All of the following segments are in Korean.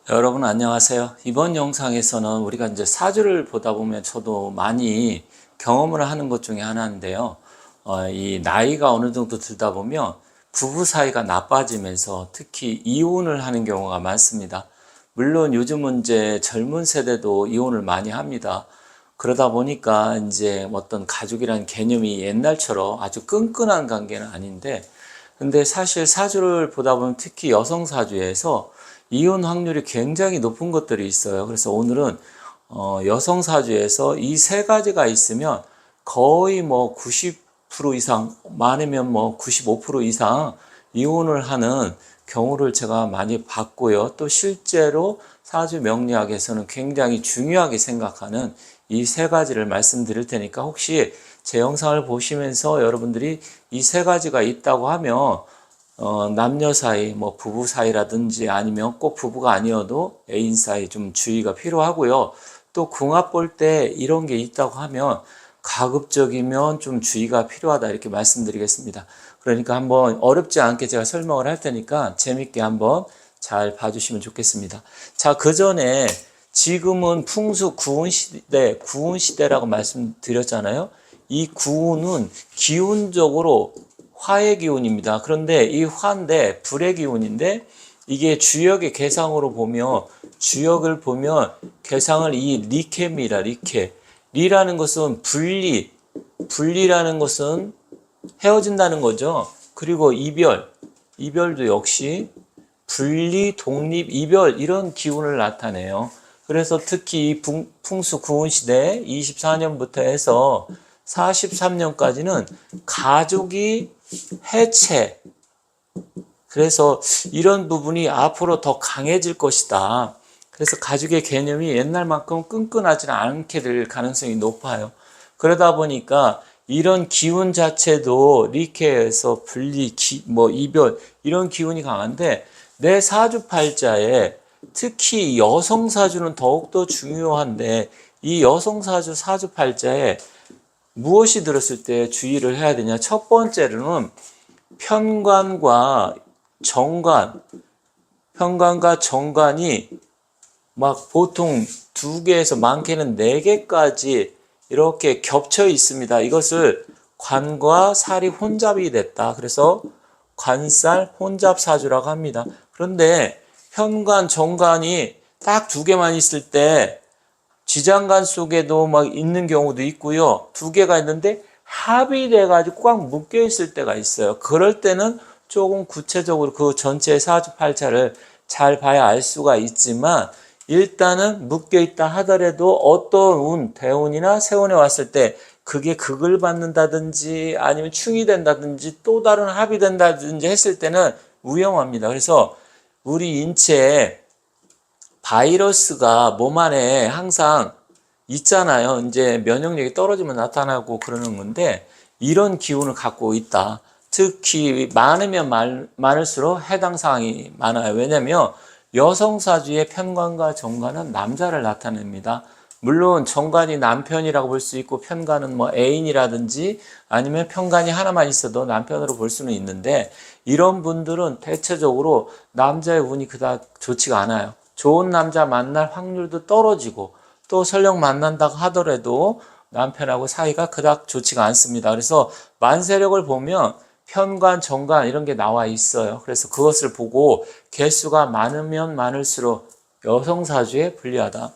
여러분 안녕하세요. 이번 영상에서는 우리가 이제 사주를 보다 보면 저도 많이 경험을 하는 것 중에 하나인데요. 이 나이가 어느 정도 들다 보면 부부 사이가 나빠지면서 특히 이혼을 하는 경우가 많습니다. 물론 요즘은 이제 젊은 세대도 이혼을 많이 합니다. 그러다 보니까 이제 어떤 가족이라는 개념이 옛날처럼 아주 끈끈한 관계는 아닌데, 근데 사실 사주를 보다 보면 특히 여성 사주에서 이혼 확률이 굉장히 높은 것들이 있어요. 그래서 오늘은 여성 사주에서 이 세 가지가 있으면 거의 뭐 90% 이상, 많으면 뭐 95% 이상 이혼을 하는 경우를 제가 많이 봤고요. 또 실제로 사주 명리학에서는 굉장히 중요하게 생각하는 이 세 가지를 말씀드릴 테니까 혹시 제 영상을 보시면서 여러분들이 이 세 가지가 있다고 하면 남녀 사이, 뭐 부부 사이라든지 아니면 꼭 부부가 아니어도 애인 사이 좀 주의가 필요하고요. 또 궁합 볼 때 이런 게 있다고 하면 가급적이면 좀 주의가 필요하다 이렇게 말씀드리겠습니다. 그러니까 한번 어렵지 않게 제가 설명을 할 테니까 재밌게 한번 잘 봐주시면 좋겠습니다. 자, 그 전에 지금은 풍수 구운 시대, 구운 시대라고 말씀드렸잖아요. 이 구운은 기운적으로 화의 기운입니다. 그런데 이 화인데 불의 기운인데 이게 주역의 개상으로 보면 주역을 보면 개상을 이 리케입니다. 리케. 리라는 것은 분리, 분리라는 것은 헤어진다는 거죠. 그리고 이별, 이별도 역시 분리, 독립, 이별 이런 기운을 나타내요. 그래서 특히 이 풍수 구운 시대 24년부터 해서 43년까지는 가족이 해체. 그래서 이런 부분이 앞으로 더 강해질 것이다. 그래서 가족의 개념이 옛날만큼 끈끈하지는 않게 될 가능성이 높아요. 그러다 보니까 이런 기운 자체도 리케에서 분리, 이별 이런 기운이 강한데 내 사주팔자에 특히 여성 사주는 더욱더 중요한데 이 여성 사주팔자에 무엇이 들었을 때 주의를 해야 되냐? 첫 번째로는 편관과 정관, 편관과 정관이 막 보통 두 개에서 많게는 네 개까지 이렇게 겹쳐 있습니다. 이것을 관과 살이 혼잡이 됐다. 그래서 관살 혼잡 사주라고 합니다. 그런데 편관, 정관이 딱 두 개만 있을 때 지장간 속에도 막 있는 경우도 있고요. 두 개가 있는데 합의돼가지고 꽉 묶여 있을 때가 있어요. 그럴 때는 조금 구체적으로 그 전체 사주팔자를 잘 봐야 알 수가 있지만 일단은 묶여 있다 하더라도 어떤 운, 대운이나 세운에 왔을 때 그게 극을 받는다든지 아니면 충이 된다든지 또 다른 합이 된다든지 했을 때는 위험합니다. 그래서 우리 인체에 바이러스가 몸 안에 항상 있잖아요. 이제 면역력이 떨어지면 나타나고 그러는 건데 이런 기운을 갖고 있다. 특히 많으면 많을수록 해당 사항이 많아요. 왜냐하면 여성 사주의 편관과 정관은 남자를 나타냅니다. 물론 정관이 남편이라고 볼 수 있고 편관은 뭐 애인이라든지 아니면 편관이 하나만 있어도 남편으로 볼 수는 있는데 이런 분들은 대체적으로 남자의 운이 그닥 좋지가 않아요. 좋은 남자 만날 확률도 떨어지고 또 설령 만난다고 하더라도 남편하고 사이가 그닥 좋지가 않습니다. 그래서 만세력을 보면 편관, 정관 이런 게 나와 있어요. 그래서 그것을 보고 개수가 많으면 많을수록 여성사주에 불리하다.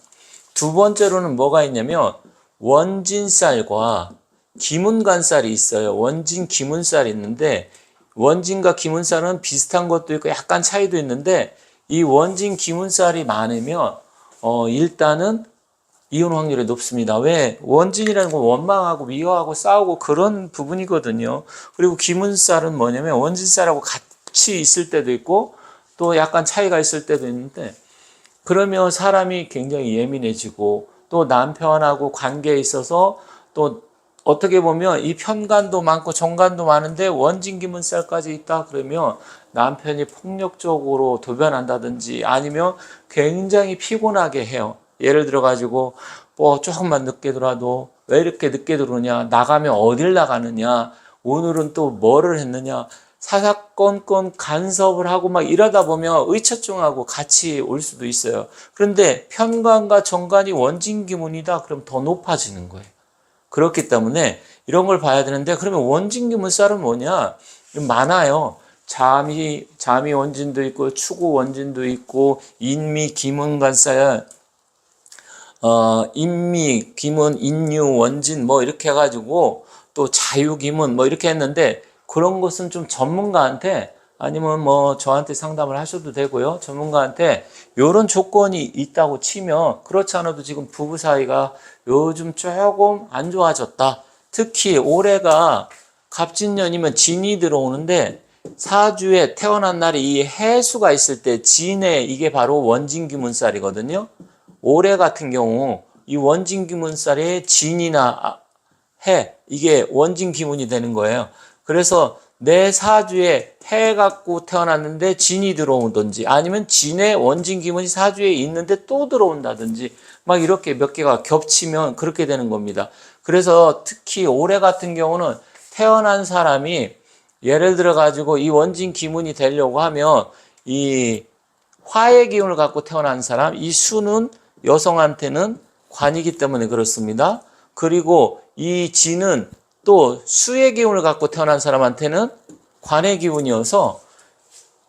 두 번째로는 뭐가 있냐면 원진살과 기문간살이 있어요. 원진, 기문살이 있는데 원진과 기문살은 비슷한 것도 있고 약간 차이도 있는데 이 원진, 기문살이 많으면 일단은 이혼 확률이 높습니다. 왜? 원진이라는 건 원망하고 미워하고 싸우고 그런 부분이거든요. 그리고 기문살은 뭐냐면 원진살하고 같이 있을 때도 있고 또 약간 차이가 있을 때도 있는데 그러면 사람이 굉장히 예민해지고 또 남편하고 관계에 있어서 또 어떻게 보면 이 편관도 많고 정관도 많은데 원진기문살까지 있다 그러면 남편이 폭력적으로 도변한다든지 아니면 굉장히 피곤하게 해요. 예를 들어 가지고 뭐 조금만 늦게 들어와도 왜 이렇게 늦게 들어오냐, 나가면 어딜 나가느냐, 오늘은 또 뭐를 했느냐. 사사건건 간섭을 하고 막 이러다 보면 의처증하고 같이 올 수도 있어요. 그런데 편관과 정관이 원진기문이다. 그럼 더 높아지는 거예요. 그렇기 때문에 이런 걸 봐야 되는데, 그러면 원진기문살은 뭐냐? 많아요. 자미 원진도 있고 추구 원진도 있고 인미 기문관살, 인미 기문 인유 원진 뭐 이렇게 해가지고 또 자유 기문 뭐 이렇게 했는데, 그런 것은 좀 전문가한테, 아니면 뭐 저한테 상담을 하셔도 되고요. 전문가한테 이런 조건이 있다고 치면, 그렇지 않아도 지금 부부 사이가 요즘 조금 안 좋아졌다. 특히 올해가 갑진년이면 진이 들어오는데, 사주에 태어난 날에 이 해수가 있을 때 진에, 이게 바로 원진기문살이거든요. 올해 같은 경우 이 원진기문살에 진이나 해, 이게 원진기문이 되는 거예요. 그래서 내 사주에 해 갖고 태어났는데 진이 들어오든지, 아니면 진에 원진기문이 사주에 있는데 또 들어온다든지, 막 이렇게 몇 개가 겹치면 그렇게 되는 겁니다. 그래서 특히 올해 같은 경우는 태어난 사람이 예를 들어 가지고 이 원진 기문이 되려고 하면, 이 화의 기운을 갖고 태어난 사람, 이 수는 여성한테는 관이기 때문에 그렇습니다. 그리고 이 진은 또 수의 기운을 갖고 태어난 사람한테는 관의 기운이어서,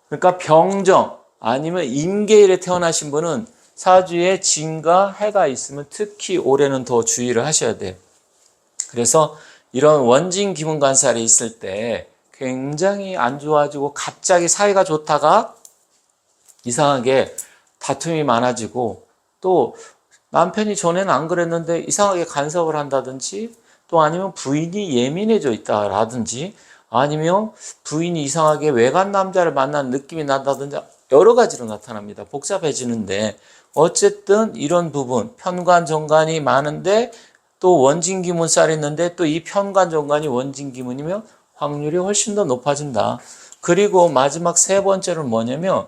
그러니까 병정 아니면 임계일에 태어나신 분은 사주에 진과 해가 있으면 특히 올해는 더 주의를 하셔야 돼요. 그래서 이런 원진 기문관살이 있을 때 굉장히 안 좋아지고, 갑자기 사이가 좋다가 이상하게 다툼이 많아지고, 또 남편이 전에는 안 그랬는데 이상하게 간섭을 한다든지, 또 아니면 부인이 예민해져 있다라든지, 아니면 부인이 이상하게 외간 남자를 만난 느낌이 난다든지, 여러 가지로 나타납니다. 복잡해지는데, 어쨌든 이런 부분, 편관 정관이 많은데 또 원진기문살이 있는데, 또 이 편관 정관이 원진기문이면 확률이 훨씬 더 높아진다. 그리고 마지막 세 번째는 뭐냐면,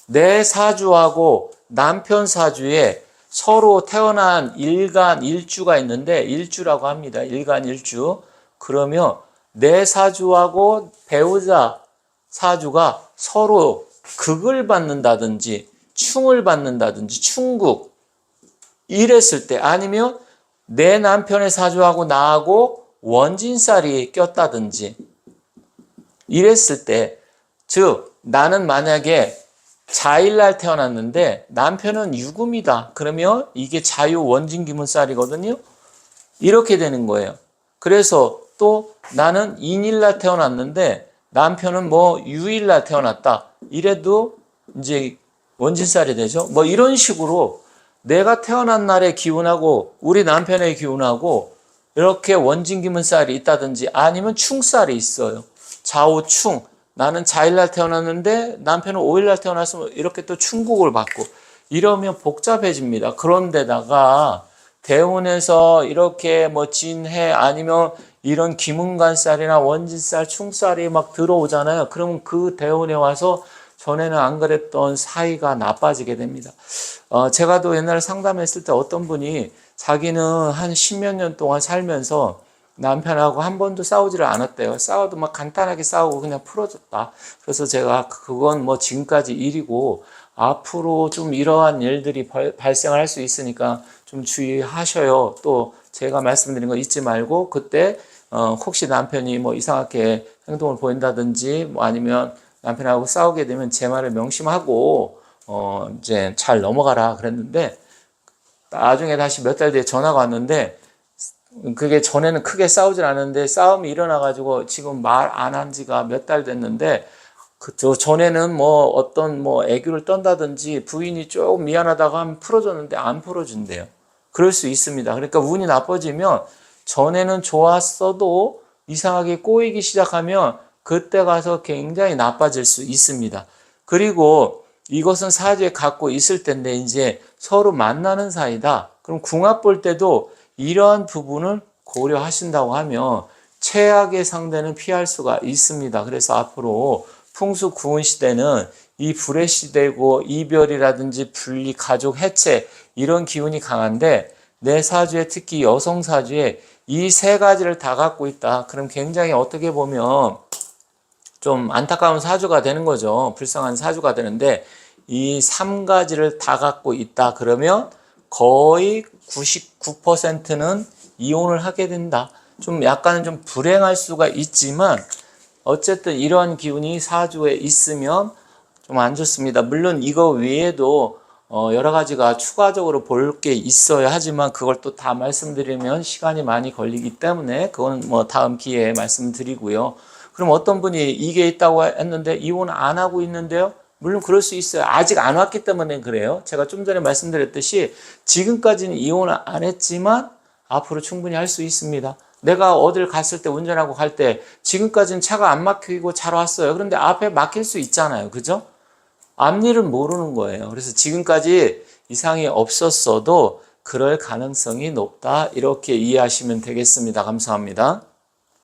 내 사주하고 남편 사주에 서로 태어난 일간 일주가 있는데, 일주라고 합니다. 일간 일주. 그러면 내 사주하고 배우자 사주가 서로 극을 받는다든지 충을 받는다든지, 충국 이랬을 때, 아니면 내 남편의 사주하고 나하고 원진살이 꼈다든지 이랬을 때, 즉 나는 만약에 자일날 태어났는데 남편은 유금이다. 그러면 이게 자유 원진기문살이거든요. 이렇게 되는 거예요. 그래서 또 나는 인일날 태어났는데 남편은 뭐 유일날 태어났다. 이래도 이제 원진살이 되죠. 뭐 이런 식으로 내가 태어난 날의 기운하고 우리 남편의 기운하고 이렇게 원진기문살이 있다든지, 아니면 충살이 있어요. 좌우충. 나는 자일날 태어났는데 남편은 오일날 태어났으면 이렇게 또 충국을 받고, 이러면 복잡해집니다. 그런데다가 대운에서 이렇게 뭐 진해 아니면 이런 기문관살이나 원진살, 충살이 막 들어오잖아요. 그러면 그 대운에 와서 전에는 안 그랬던 사이가 나빠지게 됩니다. 제가 또 옛날에 상담했을 때 어떤 분이 자기는 한 10몇 년 동안 살면서 남편하고 한 번도 싸우지를 않았대요. 싸워도 막 간단하게 싸우고 그냥 풀어졌다. 그래서 제가 그건 뭐 지금까지 일이고 앞으로 좀 이러한 일들이 발생할 수 있으니까 좀 주의하셔요. 또 제가 말씀드린 거 잊지 말고, 그때 혹시 남편이 뭐 이상하게 행동을 보인다든지, 뭐 아니면 남편하고 싸우게 되면 제 말을 명심하고 이제 잘 넘어가라 그랬는데, 나중에 다시 몇 달 뒤에 전화가 왔는데, 그게 전에는 크게 싸우질 않았는데 싸움이 일어나가지고 지금 말 안 한 지가 몇 달 됐는데, 저 전에는 뭐 어떤 뭐 애교를 떤다든지 부인이 조금 미안하다고 하면 풀어줬는데 안 풀어준대요. 그럴 수 있습니다. 그러니까 운이 나빠지면 전에는 좋았어도 이상하게 꼬이기 시작하면 그때 가서 굉장히 나빠질 수 있습니다. 그리고 이것은 사주에 갖고 있을 텐데 이제 서로 만나는 사이다. 그럼 궁합 볼 때도 이러한 부분을 고려하신다고 하면 최악의 상대는 피할 수가 있습니다. 그래서 앞으로 풍수 구운 시대는 이 불의 시대고, 이별이라든지 분리, 가족 해체 이런 기운이 강한데, 내 사주에, 특히 여성 사주에 이 세 가지를 다 갖고 있다. 그럼 굉장히 어떻게 보면 좀 안타까운 사주가 되는 거죠. 불쌍한 사주가 되는데 이 3가지를 다 갖고 있다 그러면 거의 99%는 이혼을 하게 된다. 좀 약간은 좀 불행할 수가 있지만 어쨌든 이런 기운이 사주에 있으면 좀 안 좋습니다. 물론 이거 외에도 여러 가지가 추가적으로 볼 게 있어야 하지만 그걸 또 다 말씀드리면 시간이 많이 걸리기 때문에 그건 뭐 다음 기회에 말씀드리고요. 그럼 어떤 분이 이게 있다고 했는데 이혼 안 하고 있는데요? 물론 그럴 수 있어요. 아직 안 왔기 때문에 그래요. 제가 좀 전에 말씀드렸듯이 지금까지는 이혼을 안 했지만 앞으로 충분히 할 수 있습니다. 내가 어딜 갔을 때 운전하고 갈 때 지금까지는 차가 안 막히고 잘 왔어요. 그런데 앞에 막힐 수 있잖아요. 그죠? 앞일은 모르는 거예요. 그래서 지금까지 이상이 없었어도 그럴 가능성이 높다. 이렇게 이해하시면 되겠습니다. 감사합니다.